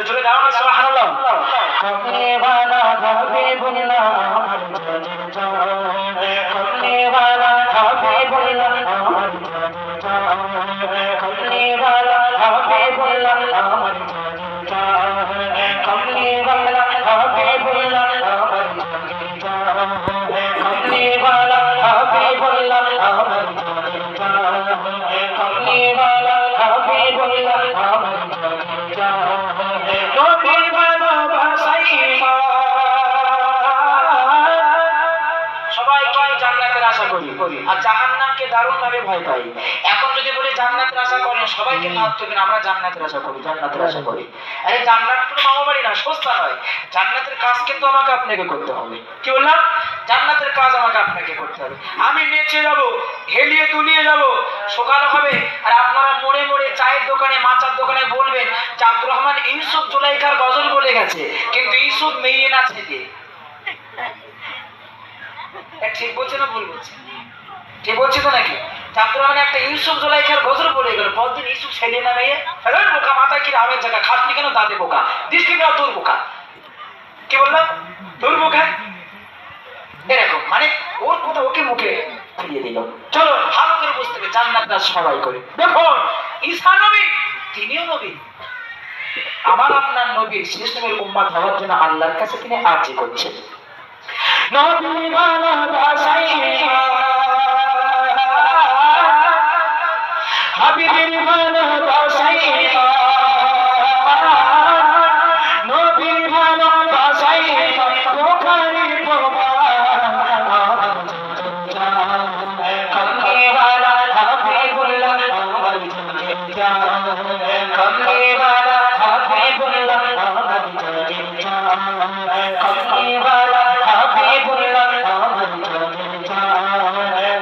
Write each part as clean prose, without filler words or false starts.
জোরে দাও না সুবহানাল্লাহ। কমলে वाला হাবিবুল্লাহ আমার জানে জান, কমলে वाला হাবিবুল্লাহ আমার জানে জান, কমলে वाला হাবিবুল্লাহ আমার জানে জান, কমলে वाला হাবিবুল্লাহ আমার জানে জান, কমলে वाला হাবিবুল্লাহ আমার জানে জান, কমলে वाला হাবিবুল্লাহ আমার জানে জান। আর জাহান্নামকে দারুণ ভাবে ভয় পাই। এখন যদি বলি জান্নাতের আশা করেন, সবাইকে হাত তুলবেন আমরা জান্নাতের আশা করি, জান্নাতের আশা করি। আরে জান্নাত কোনো মামা বাড়ি না, সস্তা নয়। জান্নাতের কাজ কিন্তু আমাকে আপনাকে করতে হবে। কি বললাম? জান্নাতের কাজ আমাকে আপনাকে করতে হবে। আমি নেচে যাব, হেলিয়ে দুলিয়ে যাব, সকাল হবে আর আপনারা মোড়ে মোড়ে চায়ের দোকানে মাচার দোকানে বলবেন যে আব্দুর রহমান ইউসুফ জুলাইখার গজল বলে গেছে, কিন্তু ইউসুফ মেয়ে নাচে দিয়ে। ঠিক বলছে না ভুল বলছে? ঠিক বলছি তো নাকি? আব্দুর রহমান একটা ইউসুফ জুলাইখার গজল বলে গেল, পরদিন ইউসুফ ছেলে না মেয়ে? বোকা মাথায় কি আমের জায়গা খাসনি কেন? দাঁতে বোকা, দৃষ্টি না তোর বোকা। কি বললাম? তোর বোকা। এরকম মানে ওর কথা ওকে মুখে ফিরিয়ে দিল। চলো ভালো করে বুঝতে হবে জান্নাতটা সবাই করে। দেখো ঈসা নবী, তিনিও নবী। আমার আপনার নবীর শেষ নবীর উম্মত হওয়ার জন্য আল্লাহর কাছে তিনি আরজি করছেন। নবী ভালোবাসাইয়া হাবিবের ভালোবাসাইয়া, নবী ভালোবাসাইয়া বুখারী প্রমাণ, কমলে वाला হাবিবুল্লাহ আমার জানে জান, কমলে वाला হাবিবুল্লাহ আমার জানে জান, কমলে वाला হাবিবুল্লাহ আমার জানে জান,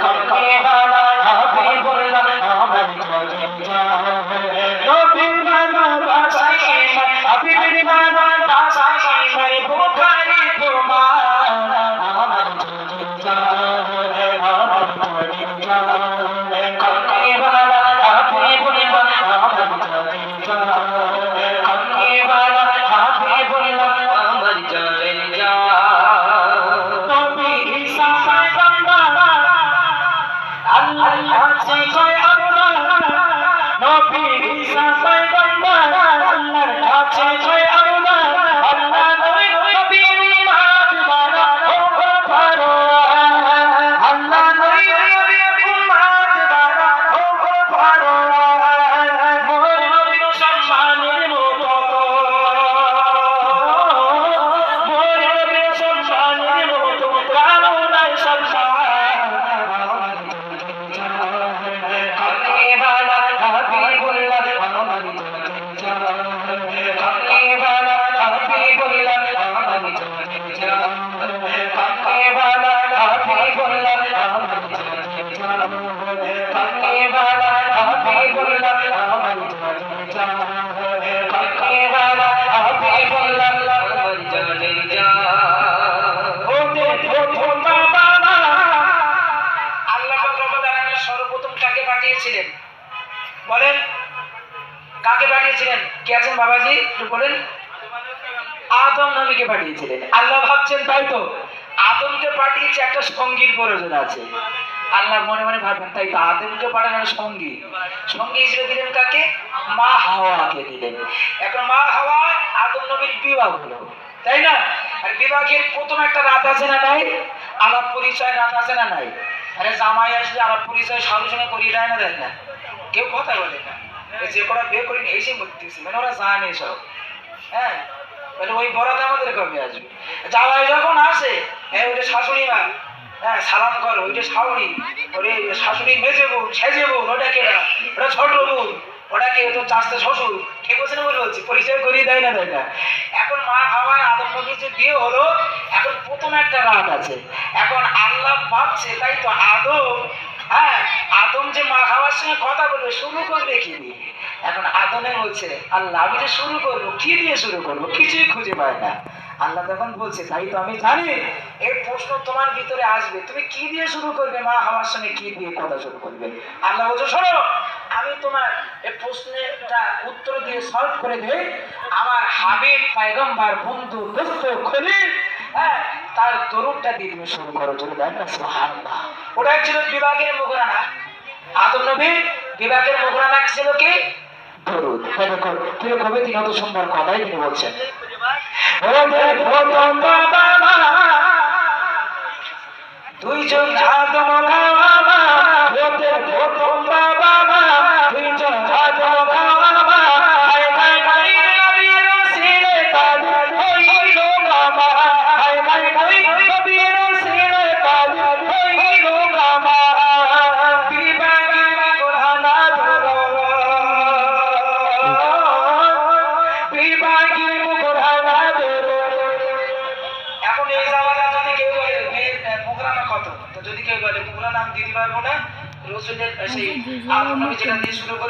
কমলে वाला হাবিবুল্লাহ আমার জানে জান। নবীর ভালোবাসায় হাবিবের ভালোবাসায় বুখারী প্রমাণ, আমার জানে জান, আমার জানে জান, কমলে वाला হাবিবুল্লাহ আমার জানে জান, কমলে वाला হাবিবুল্লাহ আমার জানে জান। নবী ঈসা পয়গম্বর আল্লাহর কাছে কয় আল্লাহ, নবী ঈসা পয়গম্বর আল্লাহর কাছে কয় আল্লাহ, আল্লাহ নবীর উম্মত বানা ও পারো, আল্লাহ নবীর উম্মত বানা ও পারো, মোর নবীর সম্মানের মতো, মোর নবীর সম্মানের মতো কারো নাই সম্মান, কমলে वाला হাবিবুল্লাহ আমার জানে জান, কমলে वाला হাবিবুল্লাহ আমার জানে জান, কমলে वाला হাবিবুল্লাহ আমার জানে জান, কমলে वाला হাবিবুল্লাহ আমার জানে জান, কমলে वाला হাবিবুল্লাহ আমার জানে জান। ওরে প্রথম বাবা আল্লাহ রব্বুল আলামিন সর্বপ্রথম কাকে পাঠিয়েছিলেন? বলেন কাকে পাঠিয়েছিলেন? কে আছেন বাবাজি একটু বলেন? আদম নবীকে পাঠিয়েছিলেন। আল্লাহ ভাবছেন তাই তো আদমকে পাঠিয়েছে, একটা সঙ্গীর প্রয়োজন আছে। আল্লাহ মনে মনে ভাববেন তাই তো আদমকে পাঠানোর সঙ্গী, সঙ্গী হিসেবে দিলেন কাকে? মা হাওয়াকে দিলেন। এখন মা হাওয়া আদম নবীর বিবাহ হলো, তাই না? আর বিবাহের প্রথম একটা রাত আছে না নাই? আলাপ পরিচয় রাত আছে না নাই? আরে জামাই আসলে আলাপ পরিচয় সালোচনা করিয়ে দেয় না, দেয় না? কেউ কথা বলে না। যে করা বিয়ে করিনি এসে মরতেছি, মানে ওরা জানে সব। হ্যাঁ, বলে ওই বরাতে আমাদের কবে আসবে? জামাই যখন আসে ওইটা শাশুড়ি মা, হ্যাঁ সালাম করো, ওইটা শাশুড়ি, ওরে শাশুড়ি মেজে বোন সেজে বোন, ওটা কে? ওটা ছোট বোন, ওটা কে? তো চাষতে শ্বশুর। ঠিক বলছে না? বলে বলছি পরিচয় করিয়ে দেয় না, দেয় না? এখন মা হাওয়ার আদম নবীর যে বিয়ে হলো, এখন প্রথম একটা রাত আছে। এখন আল্লাহ ভাবছে তাই তো আদম, হ্যাঁ আদম যে মা হাওয়ার সঙ্গে কথা বলবে শুরু করবে কি দিয়ে? এখন আদমে বলছে আল্লাহ আমি যে শুরু করবো কি দিয়ে শুরু করবো, কিছুই খুঁজে পায় না। আল্লাহ তখন বলছে তাই তো আমি জানি এই প্রশ্ন তোমার ভিতরে আসবে, তুমি কি দিয়ে শুরু করবে? মা হাওয়ার সঙ্গে কি দিয়ে কথা শুরু করবে? আল্লাহ বলছে শোনো আমি তোমার এই প্রশ্নটা উত্তর দিয়ে সলভ করে দেই। আমার হাবিব পয়গম্বর বন্ধু দোস্ত খলিল, হ্যাঁ, তার দরুদটা দিয়ে তুমি শুরু করো, জোরে দেন না সুবহানাল্লাহ। ওটা ছিল বিভাগের মুগরানা। আদম নবীর বিভাগের মুগরানা ছিল কি? দরুদ। তিনি কবে তিনি অত সুন্দর কথাই তিনি বলছেন, দুইজন আদম বাবা, ওদের প্রথম বাবা মা, দুইজন আদম বাবা মা, হায় হায় হায় নবীর ওসিলে তাদের হইল মামা, হায় হায় হায় নবীর ওসিলে তাদের হইল মামা, বিবাগে মুগরানা দরুদ, বিবাগে মুগরানা দরুদ। এখন এই জামানা যদি কেউ বলে মুগরানা কত, তো যদি কেউ বলে মুগরানা আমি দিতে পারবো না, রসুলের সেই আদম নবী যেটা দিয়ে শুরু করে